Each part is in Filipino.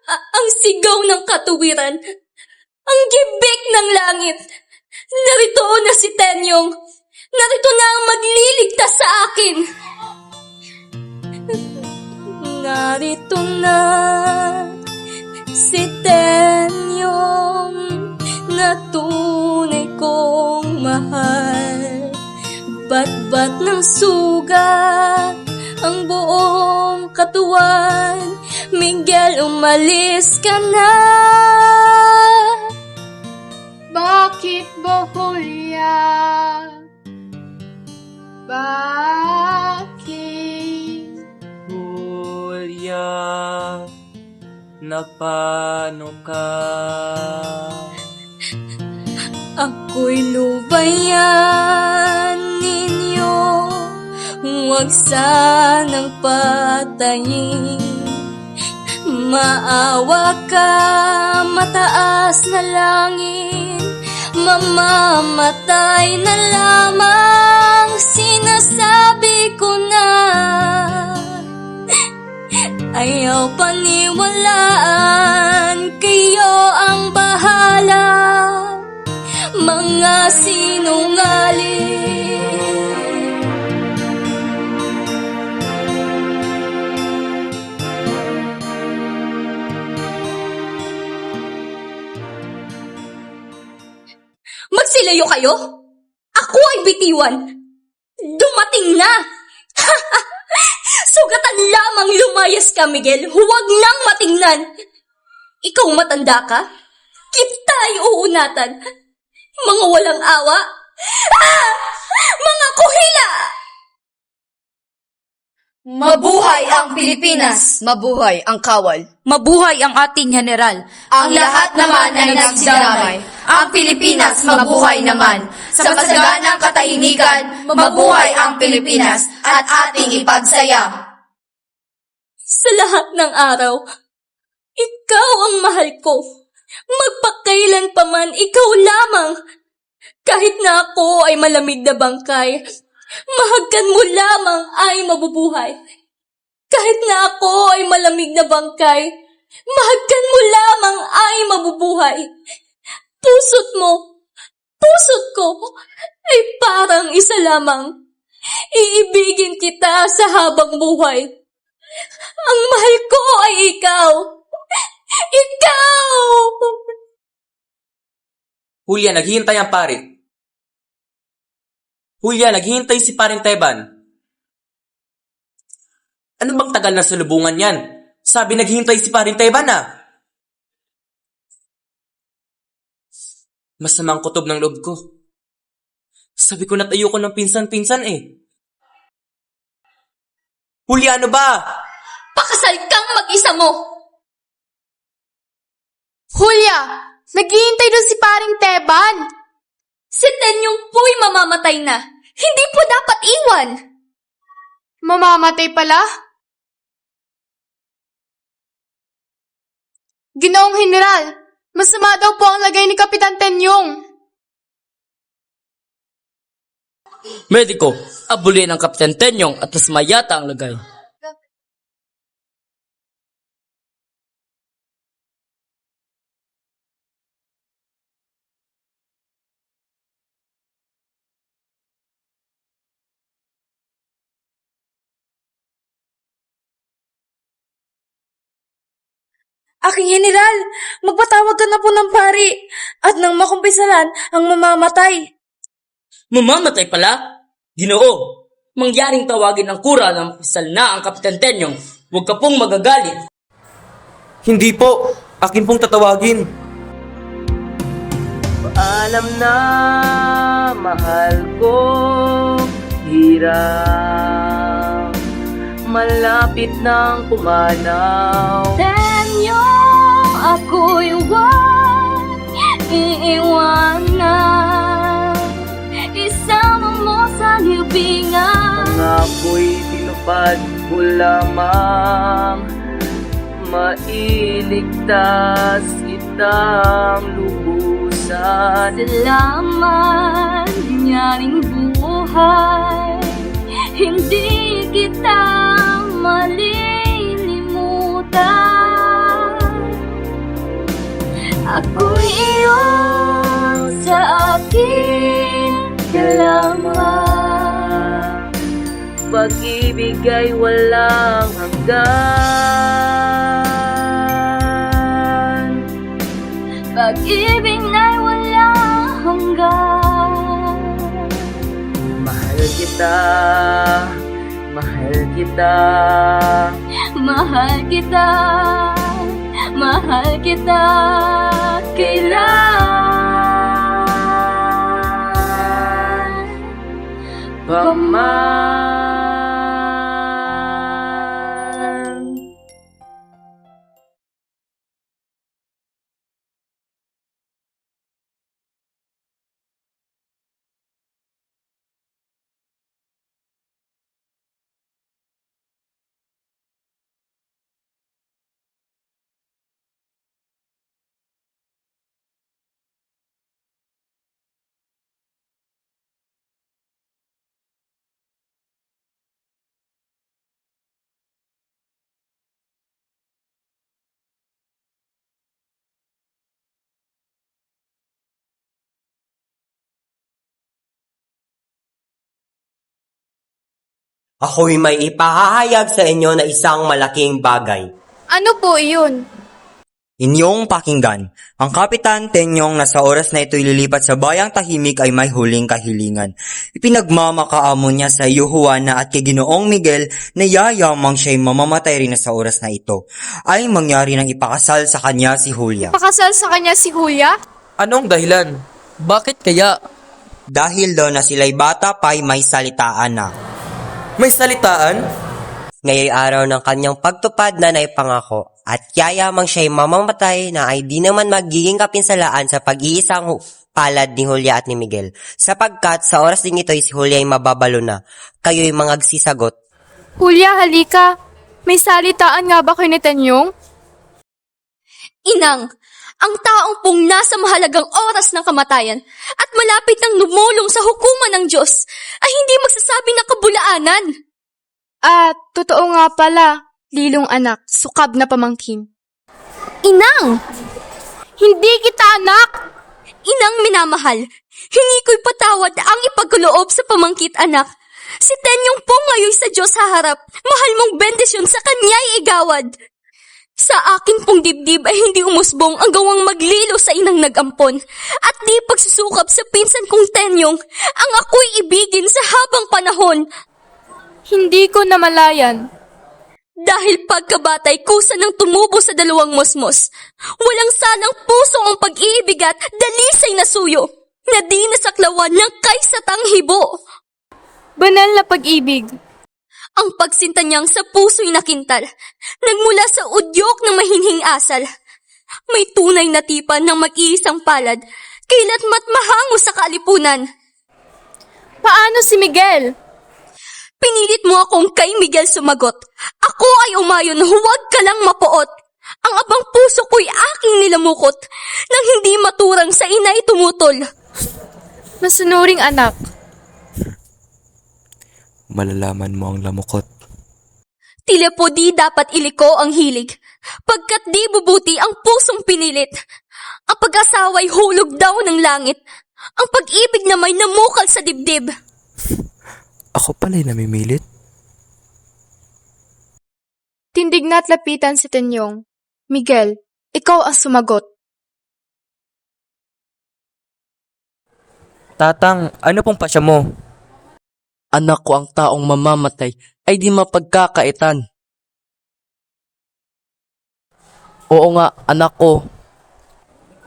ang sigaw ng katuwiran, ang gibik ng langit. Narito na si Tenyong. Narito na ang magliligtas sa akin. Narito na si Tenyong na tunay kong mahal. Bat-bat ng sugat ang buong katawan. Miguel, umalis ka na. Bakit ba, Julia? Bakit? Julia, napano ka? Ako'y lubayan ninyo, huwag sanang patayin. Maawa ka, mataas na langit, mamamatay na lamang. Sinasabi ko na, ayaw paniwalaan, kayo ang bahala, mga sinungaling. Magsilayo kayo? Ako ay bitiwan. Dumating na. Sugatan lamang lumayas ka, Miguel. Huwag nang matingnan. Ikaw matanda ka? Kita'y uunatan. Mga walang awa. Mga kuhila! Mabuhay ang Pilipinas! Mabuhay ang kawal! Mabuhay ang ating general! Ang lahat naman ay nagsidamay. Ang Pilipinas mabuhay naman. Sa masaganang katahimikan, mabuhay ang Pilipinas at ating ipagsaya. Sa lahat ng araw, ikaw ang mahal ko. Magpakailan pa man, ikaw lamang. Kahit na ako ay malamig na bangkay, mahagkan mo lamang ay mabubuhay. Kahit na ako ay malamig na bangkay, mahagkan mo lamang ay mabubuhay. Pusot mo, pusot ko, ay parang isa lamang. Iibigin kita sa habang buhay. Ang mahal ko ay ikaw. Ikaw! Julia, naghihintay ang pare. Julia, naghihintay si paring Teban. Ano bang tagal na salubungan yan? Sabi naghihintay si paring Teban ah. Masamang kutob ng loob ko. Sabi ko natayo ko ng pinsan-pinsan eh. Julia, ano ba? Pakasal kang mag-isa mo! Julia, naghihintay doon si paring Teban. Si Tenyong po'y mamamatay na. Hindi po dapat iwan. Mamamatay pala? Ginoong General, masama daw po ang lagay ni Kapitan Tenyong. Mediko, abulin ang Kapitan Tenyong at mas mayata ang lagay. Aking general, magpatawag ka na po ng pari at nang makumpisalan ang mamamatay. Mamamatay pala? Ginoo, mangyaring tawagin ang kura ng pisal na ang Kapitan Tenyong. Huwag ka pong magagalit. Hindi po. Akin pong tatawagin. Paalam na, mahal ko. Hirap. Malapit nang pumanaw. Tenyong, ako'y huwag iiwanan. Isama mo sa libingan. Ako'y tinupad ko lamang, mailigtas kitang lubusan. Salamat, nyaring buhay, hindi kita malilimutan. Ako'y iyong sa akin ka lamang. Pag-ibig ay walang hanggan. Pag-ibig na'y walang hanggan. Mahal kita, mahal kita. Mahal kita, mahal kita, kailan Paman. Ako'y may ipahahayag sa inyo na isang malaking bagay. Ano po iyon? Inyong pakinggan, ang Kapitan Tenyong na sa oras na ito'y lilipat sa bayang tahimik ay may huling kahilingan. Ipinagmamakaamo niya sa iyo, Juana, at kay Ginoong Miguel na yayamang siya'y mamamatay rin na sa oras na ito. Ay mangyari ng ipakasal sa kanya si Julia. Pakasal sa kanya si Julia? Anong dahilan? Bakit kaya? Dahil daw na sila'y bata pa'y may salitaan na. May salitaan? Ngayong araw ng kanyang pagtupad na naipangako at yayamang siya'y mamamatay na ay di naman magiging kapinsalaan sa pag-iisang palad ni Julia at ni Miguel. Sapagkat sa oras ding ito'y si Julia ay mababalo na. Kayo'y magsisagot. Julia, halika. May salitaan nga ba kayo ni Tenyong? Inang, ang taong pong nasa mahalagang oras ng kamatayan at malapit nang lumulong sa hukuman ng Diyos ay hindi magsasabi ng kabulaanan. Totoo nga pala. Lilong anak, sukab na pamangkin. Inang! Hindi kita anak! Inang minamahal, hingi ko'y patawad ang ipagkaloob sa pamangkit anak. Si Tenyong pong ngayon sa Diyos haharap, mahal mong bendisyon sa kanya'y igawad. Sa akin pong dibdib ay hindi umusbong ang gawang maglilo sa inang nagampon at di pagsusukap sa pinsan kong Tenyong ang ako'y ibigin sa habang panahon. Hindi ko namalayan. Dahil pagkabatay kusa ng tumubo sa dalawang mosmos, walang sanang puso ang pag-iibig at dalisay na suyo na di nasaklawan ng kaysatang hibo. Banal na pag-ibig. Ang pagsinta niyang sa puso'y nakintal, nagmula sa udyok ng mahinhing asal. May tunay na tipan ng mag-iisang palad, kailat mahango sa kalipunan. Paano si Miguel? Pinilit mo akong kay Miguel sumagot. Ako ay umayon, huwag ka lang mapuot. Ang abang puso ko'y aking nilamukot, nang hindi maturang sa ina'y tumutol. Masunuring anak. Malalaman mo ang lamukot. Tila po di dapat iliko ang hilig, pagkat di bubuti ang pusong pinilit. Ang pag-asawa'y hulog daw ng langit, ang pag-ibig na may namukal sa dibdib. Ako pala'y namimilit. Tindig na at lapitan si Tenyong. Miguel, ikaw ang sumagot. Tatang, ano pong pasya mo? Anak ko ang taong mamamatay ay di mapagkakaitan. Oo nga, anak ko.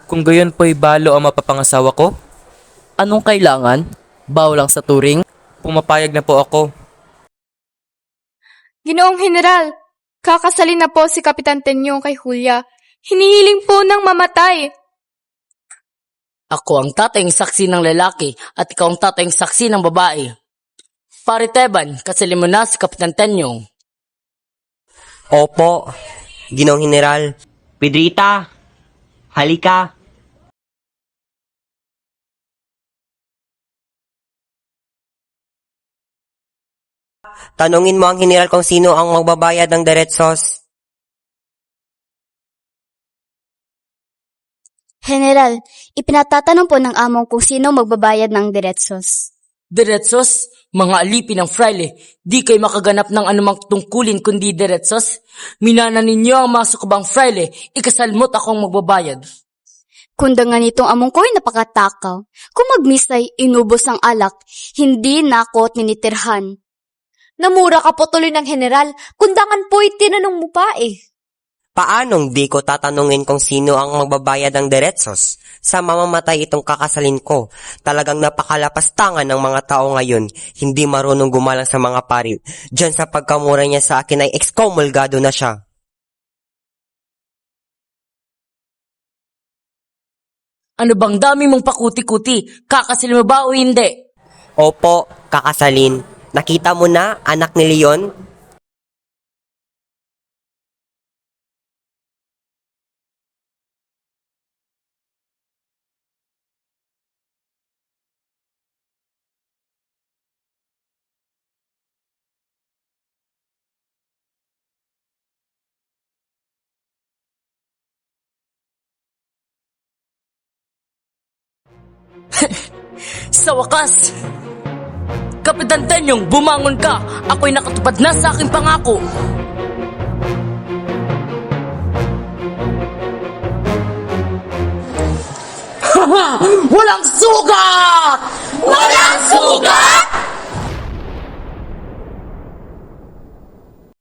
Kung gayon po'y balo ang mapapangasawa ko, Anong kailangan? Baw lang sa turing? pumapayag na po ako. Ginoong General, kakasalin na po si Kapitan Tenyong kay Julia. Hinihiling po ng mamatay. Ako ang tatayong saksi ng lalaki at ikaw ang tatayong saksi ng babae. Pare Teban, kasalin mo na si Kapitan Tenyong. Opo, Ginoong General. Pedrita, halika. Tanungin mo ang General kung sino ang magbabayad ng diretsos. General, ipinatatanong po ng among kung sino magbabayad ng diretsos. Diretsos, mga alipin ng fraile, di kayo makaganap ng anumang tungkulin kundi diretsos. Minana ninyo ang mga sukabang fraile, ikasalmot akong magbabayad. Kunda nga nitong among ko'y napakatakaw. Kung magmisay, inubos ang alak, hindi na ako tinitirhan. Namura ka po tuloy ng general, kundangan po'y tinanong mo pa eh. Paanong di ko tatanungin kung sino ang magbabayad ng diretsos? Sa mamamatay itong kakasalin ko, talagang napakalapastangan ng mga tao ngayon, hindi marunong gumalang sa mga pari. Diyan sa pagkamura niya sa akin ay excomulgado na siya. Ano bang dami mong pakuti-kuti? Kakasil mo ba o hindi? Opo, kakasalin. Nakita mo na, anak ni Leon? Sa wakas! Kapitan Tenyong, bumangon ka! Ako'y nakatupad na sa aking pangako! Walang sugat! Walang sugat!